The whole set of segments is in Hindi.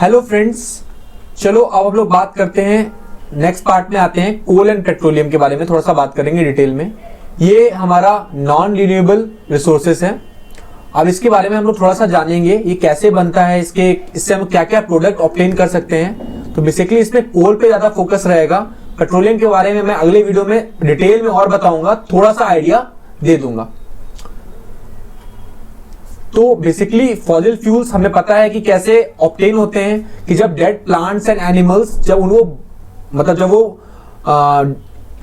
हेलो फ्रेंड्स, चलो अब हम लोग बात करते हैं, नेक्स्ट पार्ट में आते हैं कोल एंड पेट्रोलियम के बारे में थोड़ा सा बात करेंगे डिटेल में। ये हमारा नॉन रिन्यूएबल रिसोर्सेस है। अब इसके बारे में हम लोग थोड़ा सा जानेंगे, ये कैसे बनता है, इससे हम क्या क्या प्रोडक्ट ऑब्टेन कर सकते हैं। तो बेसिकली इसमें कोल पे ज्यादा फोकस रहेगा, पेट्रोलियम के बारे में मैं अगले वीडियो में डिटेल में और बताऊंगा, थोड़ा सा आइडिया दे दूंगा। तो बेसिकली फॉसिल फ्यूल्स हमें पता है कि कैसे ऑब्टेन होते हैं, कि जब डेड प्लांट्स एंड एनिमल्स जब वो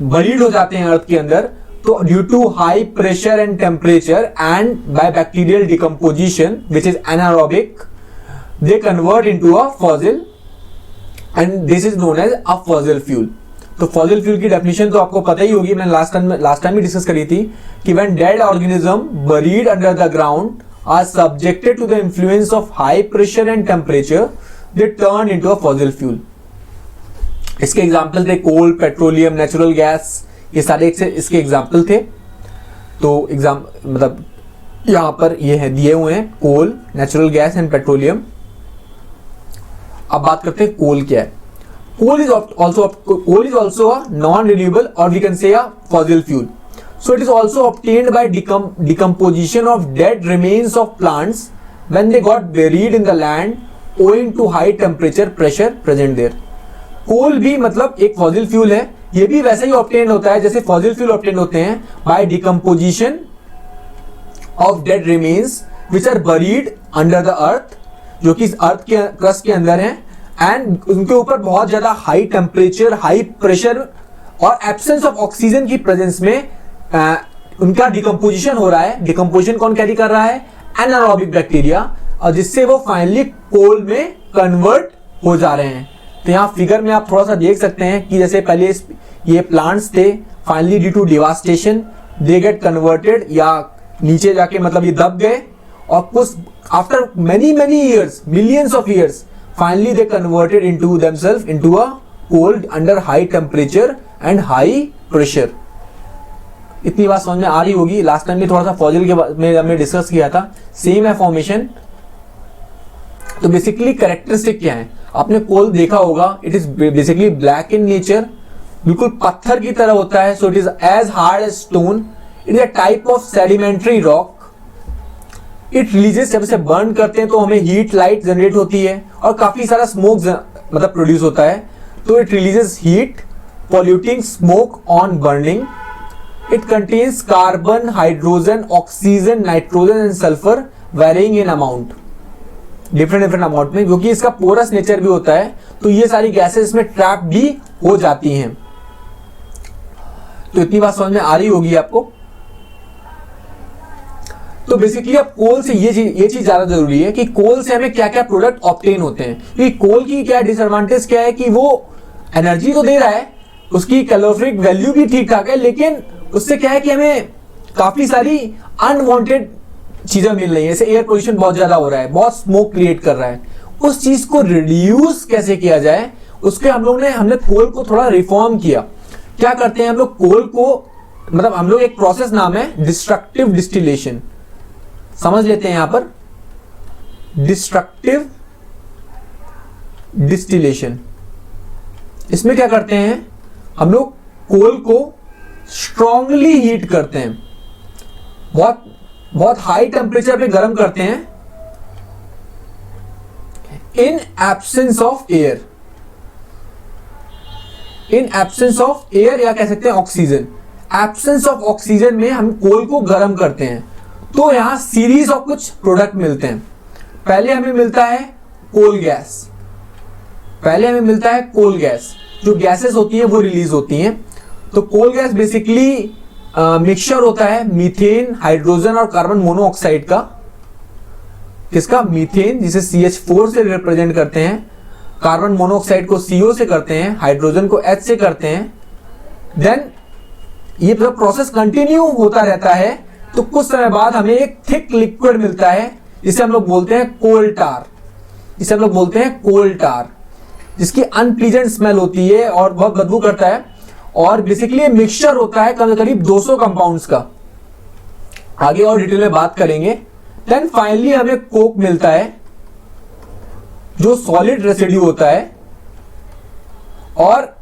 बरीड हो जाते हैं अर्थ के अंदर, तो due to high pressure and temperature and by bacterial decomposition which is anaerobic, they convert into a fossil and this is known as a fossil fuel. तो फॉसिल फ्यूल की डेफिनेशन तो आपको पता ही होगी, मैंने लास्ट टाइम भी डिस्कस करी थी कि when dead organism buried under the ground are subjected to the influence of high pressure and temperature, they turn into a fossil fuel. इसके एग्जाम्पल थे कोल, पेट्रोलियम, नेचुरल गैस, ये सारे इसके एग्जाम्पल थे। तो यहाँ पर ये है दिए हुए हैं coal, natural gas and petroleum. अब बात करते हैं कोल क्या है। Coal is also a non renewable और we can say a fossil fuel. So it is also obtained by decomposition of dead remains of plants when they got buried in the land owing to high temperature pressure present there. कोल भी एक फॉसिल फ्यूल है, ये भी वैसे ही ऑब्टेन होता है जैसे फॉसिल फ्यूल ऑब्टेन होते हैं by decomposition of dead remains which are buried under the earth, जो कि अर्थ के क्रस्ट के अंदर हैं, एंड उनके ऊपर बहुत ज्यादा हाई टेम्परेचर, हाई प्रेशर और एब्सेंस ऑफ ऑक्सीजन की प्रेजेंस में उनका डिकम्पोजिशन हो रहा है। डिकम्पोजिशन कौन कैरी कर रहा है? एनारोबिक बैक्टीरिया, और जिससे वो फाइनली कोल में कन्वर्ट हो जा रहे हैं। तो यहाँ फिगर में आप थोड़ा सा देख सकते हैं कि जैसे पहले ये प्लांट्स थे, finally due to devastation they get converted, या नीचे जाके ये दब गए, और कुछ after many years, millions of years, finally they converted into themselves into a coal under high temperature and high pressure. इतनी बात समझ में आ रही होगी। लास्ट टाइम भी थोड़ा सा फॉसिल के में हमने डिस्कस किया था, सेम है फॉर्मेशन। तो बेसिकली कैरेक्टरिस्टिक क्या है, आपने कोल देखा होगा, it is basically black in nature, बिल्कुल पत्थर की तरह होता है। So it is as hard as stone, it is a type of sedimentary rock. It releases, जब इसे बर्न करते हैं तो हमें हीट, लाइट जनरेट होती है और काफी सारा स्मोक प्रोड्यूस होता है। तो it releases heat, polluting smoke on burning. It contains carbon, hydrogen, oxygen, nitrogen and sulfur varying in amount, different amount में, क्योंकि इसका पोरस नेचर भी होता है, तो ये सारी गैसेस में ट्रैप भी हो जाती हैं। तो इतनी बात समझ में आ रही होगी आपको। तो बेसिकली अब कोल से ये चीज ज्यादा जरूरी है कि कोल से हमें क्या क्या प्रोडक्ट ऑब्टेन होते हैं। क्योंकि कोल की क्या डिसएडवांटेज क्या है कि वो एनर्जी तो दे रहा है, उसकी कैलोरिफिक वैल्यू भी ठीक ठाक है, लेकिन उससे क्या है कि हमें काफी सारी अनवांटेड चीजें मिल रही है। जैसे एयर पोल्यूशन बहुत ज्यादा हो रहा है, बहुत स्मोक क्रिएट कर रहा है, उस चीज को रिड्यूस कैसे किया जाए, उसके हमने कोल को थोड़ा रिफॉर्म किया। क्या करते हैं हम लोग कोल को, हम लोग एक प्रोसेस नाम है डिस्ट्रक्टिव डिस्टिलेशन, समझ लेते हैं यहां पर। डिस्ट्रक्टिव डिस्टिलेशन, इसमें क्या करते हैं हम लोग, कोल को स्ट्रांगली हीट करते हैं, बहुत हाई टेम्परेचर पे गर्म करते हैं, इन एब्सेंस ऑफ एयर, या कह सकते हैं ऑक्सीजन। एब्सेंस ऑफ ऑक्सीजन में हम कोल को गर्म करते हैं। तो यहां सीरीज ऑफ कुछ प्रोडक्ट मिलते हैं। पहले हमें मिलता है कोल गैस, जो गैसेस होती हैं वो रिलीज होती हैं। तो कोल गैस बेसिकली मिक्सचर होता है मीथेन, हाइड्रोजन और कार्बन मोनोऑक्साइड का। किसका? मीथेन, जिसे CH4 से रिप्रेजेंट करते हैं, कार्बन मोनोऑक्साइड को CO से करते हैं, हाइड्रोजन को H से करते हैं। देन ये प्रोसेस कंटिन्यू होता रहता है, तो कुछ समय बाद हमें एक थिक लिक्विड मिलता है जिसे हम लोग बोलते हैं कोल टार, जिसकी अनप्लीजेंट स्मेल होती है और बहुत बदबू करता है। और बेसिकली मिक्सचर होता है करीब 200 कंपाउंड्स का। आगे और डिटेल में बात करेंगे। देन फाइनली हमें कोक मिलता है, जो सॉलिड रेसिड्यू होता है, और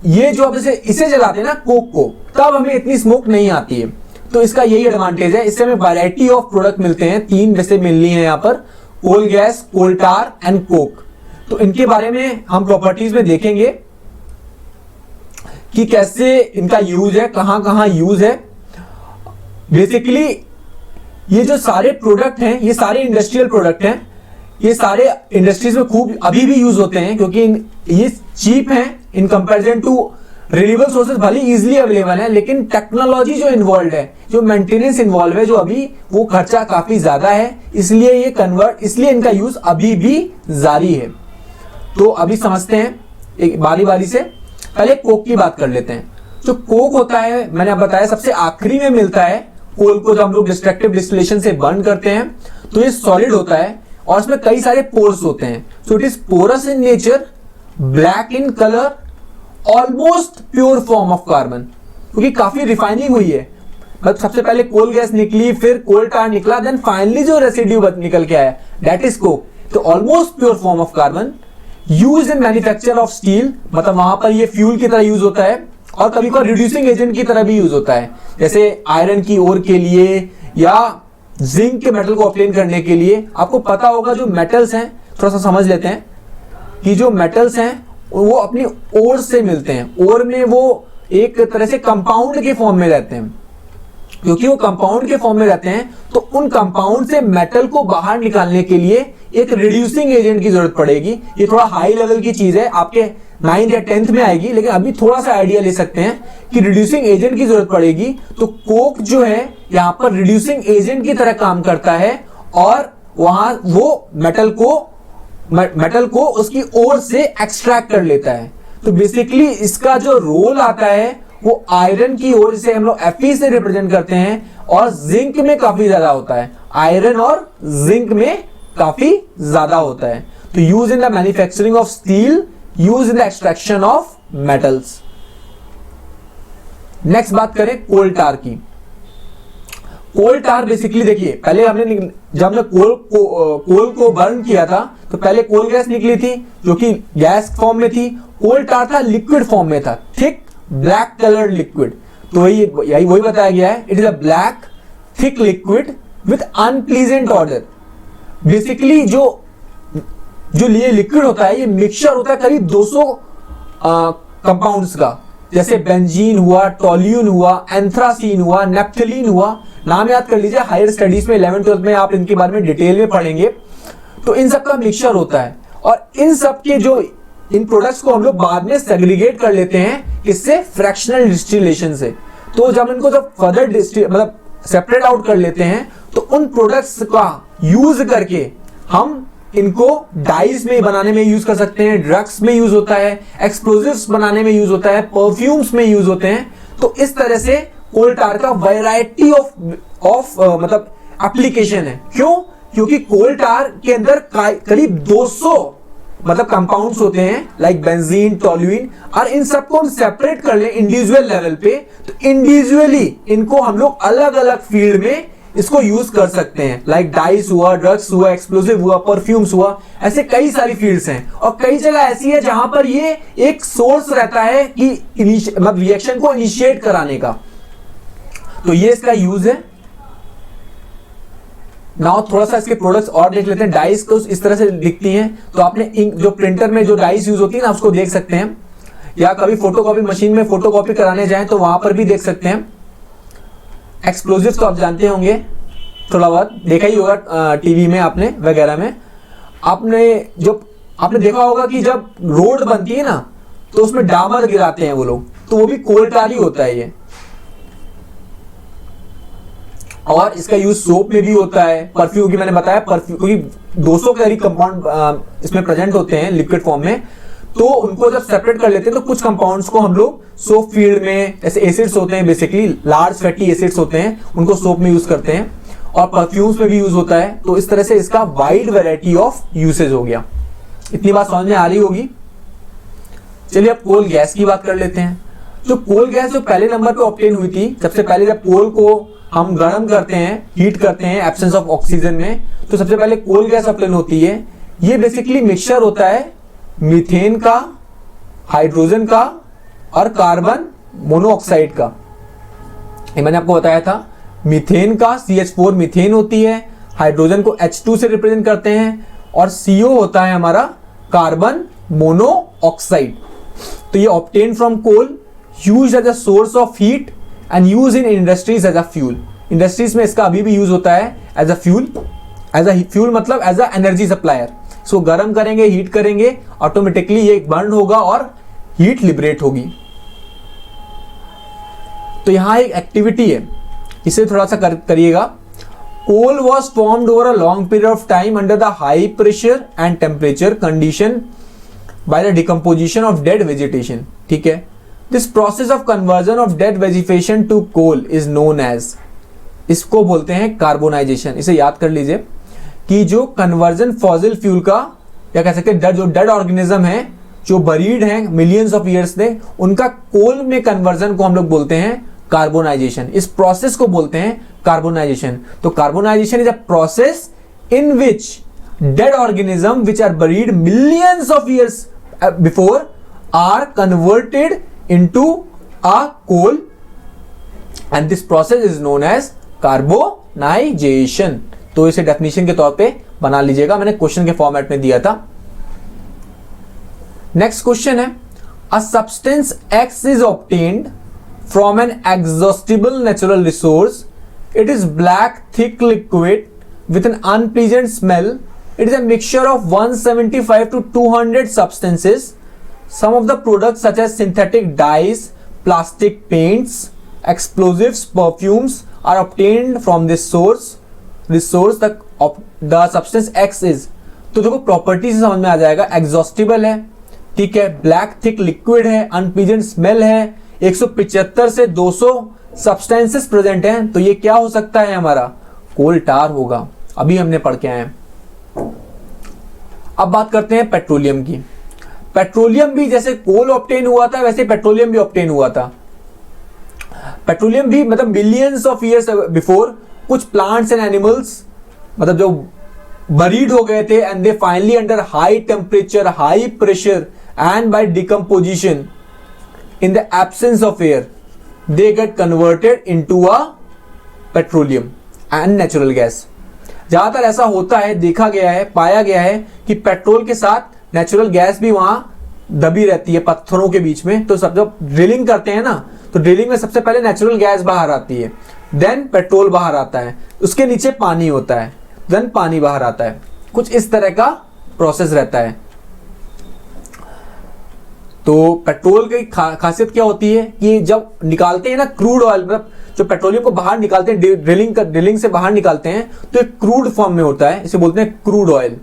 ये जो अब इसे जलाते हैं ना कोक को, तब हमें इतनी स्मोक नहीं आती है। तो इसका यही एडवांटेज है, इससे हमें वैरायटी ऑफ प्रोडक्ट मिलते हैं। 3 वैसे मिलनी है यहाँ पर, coal gas, coal tar and coke. तो इनके बारे में हम प्रॉपर्टीज में देखेंगे कि कैसे इनका यूज है, कहां कहां यूज है। बेसिकली ये जो सारे प्रोडक्ट हैं, ये सारे इंडस्ट्रियल प्रोडक्ट हैं, ये सारे इंडस्ट्रीज में खूब अभी भी यूज होते हैं, क्योंकि ये चीप हैं in comparison to renewable sources. भले इजीली अवेलेबल है, लेकिन टेक्नोलॉजी जो इन्वॉल्व है, जो मेंटेनेंस इन्वॉल्व है, जो अभी वो खर्चा काफी ज्यादा है, इसलिए इनका यूज अभी भी जारी है। तो अभी समझते हैं एक बारी बारी से। पहले कोक की बात कर लेते हैं। जो कोक होता है, मैंने आप बताया सबसे आखिरी में मिलता है। कोल को जब हम लोग डिस्ट्रक्टिव डिस्टिलेशन से बर्न करते हैं तो ये सॉलिड होता है और इसमें कई सारे पोर्स होते हैं। So it is porous in nature, black in colour, almost pure form of carbon, क्योंकि काफी रिफाइनिंग हुई है। मतलब सबसे पहले कोल गैस निकली, फिर कोल टार निकला, देन फाइनली जो रेसिड्यू निकल के आया दैट इज कोक। तो almost pure form of carbon, use in manufacture of steel, मतलब वहां पर ये फ्यूल की तरह यूज होता है, और कभी कभी रिड्यूसिंग एजेंट की तरह भी यूज होता है, जैसे आयरन की ओर के लिए या जिंक के मेटल को ऑब्टेन करने के लिए। आपको पता होगा जो मेटल्स हैं, थोड़ा सा समझ लेते हैं कि जो मेटल्स हैं वो अपनी ओर से मिलते हैं। ओर में वो एक तरह से कंपाउंड के फॉर्म में रहते हैं। क्योंकि वो कंपाउंड के फॉर्म में रहते हैं, तो उन कंपाउंड से मेटल को बाहर निकालने के लिए एक रिड्यूसिंग एजेंट की जरूरत पड़ेगी। ये थोड़ा हाई लेवल की चीज है, आपके 9th या 10th में आएगी, लेकिन अभी थोड़ा सा आइडिया ले सकते हैं कि रिड्यूसिंग एजेंट की जरूरत पड़ेगी। तो कोक जो है यहां पर रिड्यूसिंग एजेंट की तरह काम करता है, और वहां वो मेटल को उसकी ओर से एक्सट्रैक्ट कर लेता है। तो बेसिकली इसका जो रोल आता है वो आयरन की ओर से हम लोग Fe से रिप्रेजेंट करते हैं, और जिंक में काफी ज्यादा होता है। आयरन और जिंक में काफी ज्यादा होता है। तो use in the manufacturing of steel, use in the extraction of metals. Next बात करें कोल टार की। कोल टार बेसिकली देखिए, पहले जब हमने कोल को बर्न किया था तो पहले कोल गैस निकली थी जो कि गैस फॉर्म में थी। कोल टार था लिक्विड फॉर्म में था, थिक ब्लैक कलर लिक्विड। तो वही बताया गया है, it is a black thick liquid with unpleasant order. Basically जो ये लिक्विड होता है, ये मिक्सचर होता है करीब 200 कंपाउंड्स का, जैसे बेंजीन हुआ, टोल्यून हुआ, एंथ्रासीन हुआ, नेप्थलीन हुआ। नाम याद कर लीजिए, हायर स्टडीज में 11th 12th में आप इनके बारे में डिटेल में पढ़ेंगे। तो इन सब का मिक्सचर होता है, और इन सब के इन प्रोडक्ट्स को हम लोग बाद में सेग्रीगेट कर लेते हैं, किससे? फ्रैक्शनल डिस्टिलेशन से। तो जब इनको फर्दर मतलब सेपरेट आउट कर लेते हैं, तो उन प्रोडक्ट्स का यूज करके हम इनको डाइज में बनाने में यूज कर सकते हैं, ड्रग्स में यूज होता है, एक्सप्लोजिव्स बनाने में यूज होता है, परफ्यूम्स में यूज होते हैं। तो इस तरह से कोल टार का वैरायटी ऑफ मतलब एप्लीकेशन है। क्यों? क्योंकि कोल टार के अंदर करीब 200 मतलब कंपाउंड्स होते हैं, लाइक बेंजीन, टोल्यूइन, और इन सबको हम सेपरेट कर ले इंडिविजुअल लेवल पे, तो इंडिविजुअली इनको हम लोग अलग अलग फील्ड में इसको यूज कर सकते हैं, लाइक डाइस हुआ, ड्रग्स हुआ, एक्सप्लोसिव हुआ, परफ्यूम्स हुआ। ऐसे कई सारी फील्ड्स हैं, और कई जगह ऐसी है जहां पर ये एक सोर्स रहता है कि मतलब रिएक्शन को इनिशिएट कराने का। तो ये इसका यूज है। नाउ थोड़ा सा इसके प्रोडक्ट्स और देख लेते हैं। डाइस को इस तरह से दिखती हैं, तो आपने इंक जो प्रिंटर में जो डाइस यूज होती है ना, उसको देख सकते हैं, या कभी फोटोकॉपी मशीन में फोटोकॉपी कराने जाएं तो वहां पर भी देख सकते हैं। एक्सप्लोजिव्स तो आप जानते होंगे, थोड़ा बहुत देखा ही होगा टीवी में आपने वगैरह में। आपने देखा होगा कि जब रोड बनती है ना, तो उसमें डामर गिराते हैं वो लोग, तो वो भी कोल टार ही होता है ये। और इसका यूज सोप में भी होता है, परफ्यूम की मैंने बताया, परफ्यूम क्योंकि 200 के करीब कंपाउंड इसमें प्रेजेंट होते हैं लिक्विड फॉर्म में, तो उनको जब सेपरेट कर लेते हैं तो कुछ कंपाउंड्स को हम लोग सोप फील्ड में, ऐसे एसिड्स होते हैं बेसिकली, लार्ज फैटी एसिड्स होते हैं, उनको सोप में यूज करते हैं, और परफ्यूम्स में भी यूज होता है। तो इस तरह से इसका वाइड वैरायटी ऑफ यूसेज हो गया। इतनी बात समझ में आ रही होगी। चलिए अब कोल गैस की बात कर लेते हैं। जो कोल गैस जो पहले नंबर पे ऑब्टेन हुई थी, सबसे पहले जब कोल को हम गर्म करते हैं, हीट करते हैं एब्सेंस ऑफ ऑक्सीजन में, तो सबसे पहले कोल गैस ऑब्टेन होती है। ये बेसिकली मिक्सचर होता है मीथेन का, हाइड्रोजन का और कार्बन मोनोऑक्साइड का। ये मैंने आपको बताया था, मीथेन का CH4 मीथेन होती है, हाइड्रोजन को H2 से रिप्रेजेंट करते हैं और CO होता है हमारा कार्बन मोनोऑक्साइड। तो ये obtain from coal, used as a source of heat and use in industries as a fuel. Industries में इसका अभी भी यूज होता है as a fuel. As a fuel मतलब एज अ एनर्जी सप्लायर। इसको गर्म करेंगे, हीट करेंगे, ऑटोमेटिकली ये बर्न होगा और हीट लिबरेट होगी। तो यहां एक एक्टिविटी है, इसे थोड़ा सा करिएगा। Coal was formed over a long period of time under the high pressure and temperature condition by the decomposition of dead vegetation. ठीक है, this process of conversion of dead vegetation to coal is known as, इसको बोलते हैं कार्बोनाइजेशन। इसे याद कर लीजिए कि जो कन्वर्जन फॉसिल फ्यूल का, या कह सकते हैं जो डेड ऑर्गेनिज्म है, जो बरीड हैं मिलियंस ऑफ ईयर्स से, उनका कोल में कन्वर्जन को हम लोग बोलते हैं कार्बोनाइजेशन। इस प्रोसेस को बोलते हैं कार्बोनाइजेशन। तो carbonization is a process in which dead organism which are buried millions of years before are converted into a coal and this process is known as carbonization. तो इसे डेफिनेशन के तौर पे बना लीजिएगा, मैंने क्वेश्चन के फॉर्मेट में दिया था। नेक्स्ट क्वेश्चन है, a substance X is obtained from an exhaustible natural resource. It is black thick liquid with an unpleasant smell. It is a mixture of 175 to 200 substances. Some of the products such as synthetic dyes, plastic paints, explosives, perfumes are obtained from this source. The substance X is, तो देखो प्रॉपर्टी से समझ में आ जाएगा। एग्जॉस्टिबल है, ठीक है, ब्लैक थिक लिक्विड है, अनप्लीजेंट स्मेल है, 175 से 200 सब्सटेंसेस प्रेजेंट हैं। तो ये क्या हो सकता है, हमारा कोल टार होगा। अभी हमने पढ़ के आए हैं। अब बात करते हैं पेट्रोलियम की। पेट्रोलियम भी जैसे कोल ऑब्टेन हुआ था वैसे पेट्रोलियम भी ऑब्टेन हुआ था। पेट्रोलियम भी मतलब मिलियंस ऑफ ईयर्स बिफोर कुछ प्लांट्स एंड एनिमल्स मतलब जो बरीड हो गए थे and they finally under high temperature, high pressure and by decomposition in the absence of air they get converted into a petroleum and natural gas. ज्यादातर ऐसा होता है, देखा गया है, पाया गया है कि पेट्रोल के साथ नेचुरल गैस भी वहां दबी रहती है पत्थरों के बीच में। तो सब जब ड्रिलिंग करते हैं ना, तो ड्रिलिंग में सबसे पहले नेचुरल गैस बाहर आती है, देन पेट्रोल बाहर आता है, उसके नीचे पानी होता है, देन पानी बाहर आता है। कुछ इस तरह का प्रोसेस रहता है। तो पेट्रोल की खासियत क्या होती है कि जब निकालते हैं ना क्रूड ऑयल, मतलब जो पेट्रोलियम को बाहर निकालते हैं ड्रिलिंग से बाहर निकालते हैं, तो एक क्रूड फॉर्म में होता है, इसे बोलते हैं क्रूड ऑयल।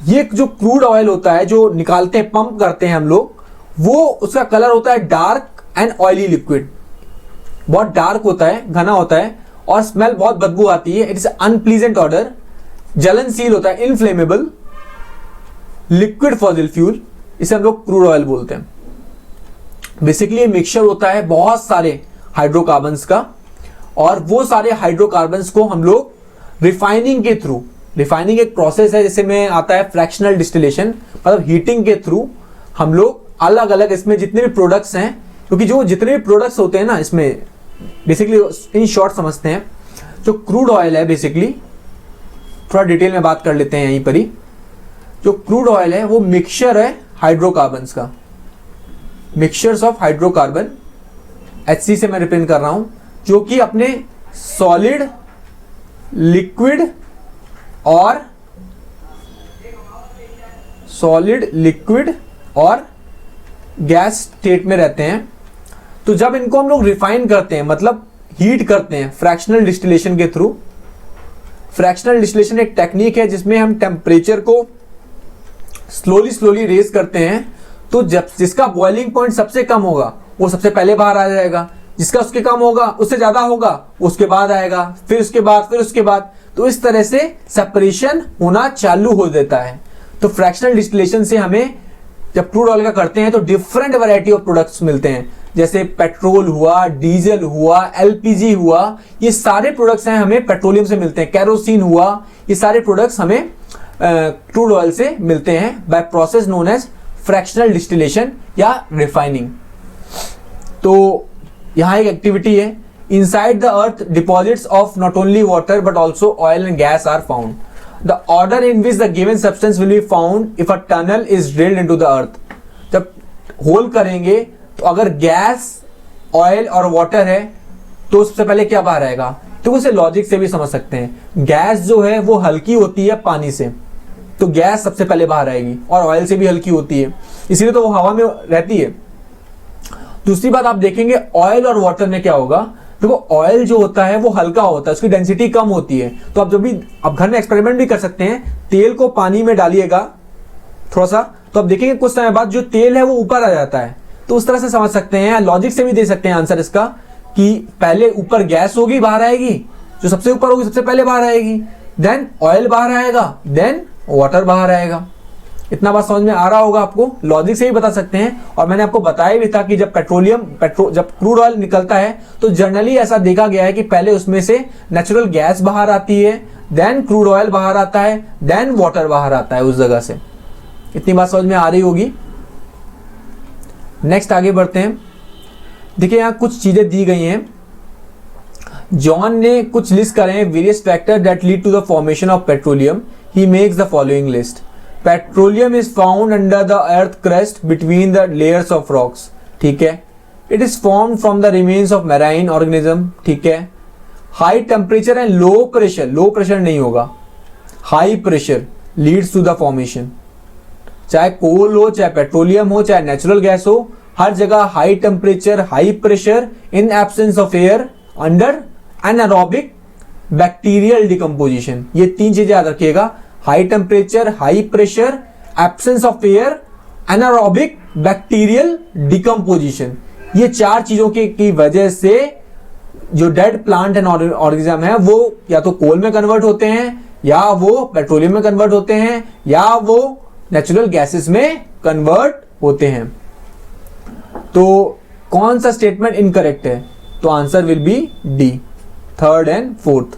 ये जो क्रूड ऑयल होता है जो निकालते हैं, पंप करते हैं हम लोग, वो उसका कलर होता है डार्क एंड ऑयली लिक्विड। बहुत डार्क होता है, घना होता है और स्मेल बहुत बदबू आती है। इट इज अनप्लीजेंट ऑर्डर, जलनशील होता है, इनफ्लेमेबल, लिक्विड फॉसिल फ्यूल, इसे हम लोग क्रूड ऑयल बोलते हैं। बेसिकली मिक्सचर होता है बहुत सारे हाइड्रोकार्बन्स का, और वो सारे हाइड्रोकार्बन्स को हम लोग रिफाइनिंग के थ्रू, रिफाइनिंग एक प्रोसेस है जिससे में आता है फ्रैक्शनल डिस्टिलेशन, मतलब हीटिंग के थ्रू हम लोग अलग अलग इसमें जितने भी प्रोडक्ट्स हैं, क्योंकि जो जितने भी प्रोडक्ट्स होते हैं ना इसमें बेसिकली इन शॉर्ट समझते हैं। जो क्रूड ऑयल है बेसिकली, थोड़ा डिटेल में बात कर लेते हैं यहीं पर ही। जो क्रूड ऑयल है वो मिक्सचर है हाइड्रोकार्बन्स का, मिक्सचर्स ऑफ हाइड्रोकार्बन, HC से मैं रिप्रेजेंट कर रहा हूं, जो कि अपने सॉलिड, लिक्विड और गैस स्टेट में रहते हैं। तो जब इनको हम लोग रिफाइन करते हैं, मतलब हीट करते हैं फ्रैक्शनल डिस्टिलेशन के थ्रू। फ्रैक्शनल डिस्टिलेशन एक टेक्निक है जिसमें हम टेम्परेचर को स्लोली रेज करते हैं। तो जब जिसका बॉइलिंग पॉइंट सबसे कम होगा वो सबसे पहले बाहर आ जाएगा, जिसका उसके कम होगा, उससे ज्यादा होगा, उसके बाद आएगा, फिर उसके बाद। तो इस तरह से सेपरेशन होना चालू हो देता है। तो फ्रैक्शनल डिस्टिलेशन से हमें जब क्रूड ऑयल का करते हैं तो डिफरेंट वैरायटी ऑफ प्रोडक्ट्स मिलते हैं, जैसे पेट्रोल हुआ, डीजल हुआ, LPG हुआ, ये सारे प्रोडक्ट्स हैं हमें पेट्रोलियम से मिलते हैं। कैरोसिन हुआ, ये सारे प्रोडक्ट्स हमें क्रूड ऑयल से मिलते हैं by process known as fractional distillation या रिफाइनिंग। तो यहाँ एक एक्टिविटी है, inside the earth deposits of not only water but also oil and gas are found. The order in which the given substance will be found if a tunnel is drilled into the earth. जब होल करेंगे तो अगर गैस, ऑयल और वाटर है तो सबसे पहले क्या बाहर आएगा? तो उसे लॉजिक से भी समझ सकते हैं। गैस जो है वो हल्की होती है पानी से, तो गैस सबसे पहले बाहर आएगी, और ऑयल से भी हल्की होती है, इसीलिए तो वो हवा में रहती है। दूसरी बात आप देखेंगे ऑयल और वाटर में क्या होगा, देखो ऑयल जो होता है वो हल्का होता है, उसकी डेंसिटी कम होती है। तो आप जब भी आप घर में एक्सपेरिमेंट भी कर सकते हैं, तेल को पानी में डालिएगा थोड़ा सा, तो आप देखेंगे कुछ समय बाद जो तेल है वो ऊपर आ जाता है। तो उस तरह से समझ सकते हैं, लॉजिक से भी दे सकते हैं आंसर इसका, कि पहले ऊपर गैस होगी, बाहर आएगी, जो सबसे ऊपर होगी सबसे पहले बाहर आएगी, देन ऑयल बाहर आएगा, देन वाटर बाहर आएगा। इतना बात समझ में आ रहा होगा आपको, लॉजिक से ही बता सकते हैं। और मैंने आपको बताया भी था कि जब जब क्रूड ऑयल निकलता है तो जनरली ऐसा देखा गया है कि पहले उसमें से नेचुरल गैस बाहर आती है, देन क्रूड ऑयल बाहर आता है, देन वाटर बाहर आता है उस जगह से। इतनी बात समझ में आ रही होगी। नेक्स्ट आगे बढ़ते हैं। देखिए यहाँ कुछ चीजें दी गई हैं, जॉन ने कुछ लिस्ट करे हैं, various factor that lead to the formation of petroleum. He makes the following list. Petroleum is found under the earth crust between the layers of rocks, ठीक है। It is formed from the remains of marine organism, ठीक है। High temperature and low pressure नहीं होगा, high pressure leads to the formation. चाहे कोल हो, चाहे पेट्रोलियम हो, चाहे नेचुरल गैस हो, हर जगह high temperature, high pressure, in absence of air, under anaerobic bacterial decomposition. ये तीन चीजें याद रखिएगा, high temperature, high pressure, absence of air, anaerobic bacterial decomposition. ये चार चीजों की वजह से जो डेड प्लांट एंड ऑर्गेनिज्म है वो या तो कोल में कन्वर्ट होते हैं, या वो पेट्रोलियम में कन्वर्ट होते हैं, या वो नेचुरल गैसेस में कन्वर्ट होते हैं। तो कौन सा स्टेटमेंट इनकरेक्ट है? तो answer will be D, third and fourth.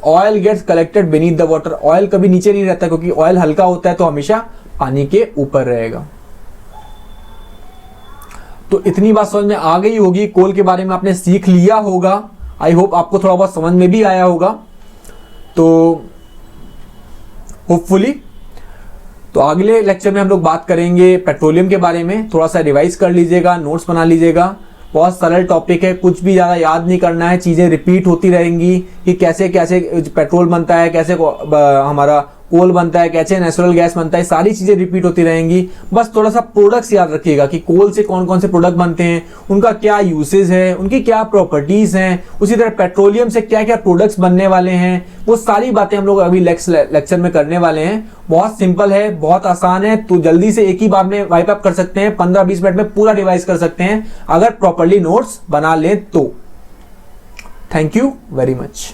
Oil gets collected beneath the water. Oil कभी नीचे नहीं रहता क्योंकि ऑयल हल्का होता है, तो हमेशा पानी के ऊपर रहेगा। तो इतनी बात समझ में आ गई होगी, कोल के बारे में आपने सीख लिया होगा। आई होप आपको थोड़ा बहुत समझ में भी आया होगा। तो होपफुली तो अगले लेक्चर में हम लोग बात करेंगे पेट्रोलियम के बारे में। थोड़ा सा रिवाइज कर लीजिएगा, नोट्स बना लीजिएगा। बहुत सरल टॉपिक है, कुछ भी ज़्यादा याद नहीं करना है, चीज़ें रिपीट होती रहेंगी कि कैसे कैसे पेट्रोल बनता है, कैसे हमारा कोल बनता है, कैसे नेचुरल गैस बनता है, सारी चीज़ें रिपीट होती रहेंगी। बस थोड़ा सा प्रोडक्ट्स याद रखिएगा कि कोल से कौन कौन से प्रोडक्ट बनते हैं, उनका क्या यूसेज है, उनकी क्या प्रॉपर्टीज़ हैं, उसी तरह पेट्रोलियम से क्या क्या प्रोडक्ट्स बनने वाले हैं, वो सारी बातें हम लोग अभी लेक्चर में करने वाले हैं। बहुत सिंपल है, बहुत आसान है, तो जल्दी से एक ही बार में वाइप अप कर सकते हैं, 15-20 मिनट में पूरा रिवाइज कर सकते हैं अगर प्रॉपरली नोट्स बना लें तो। Thank you very much.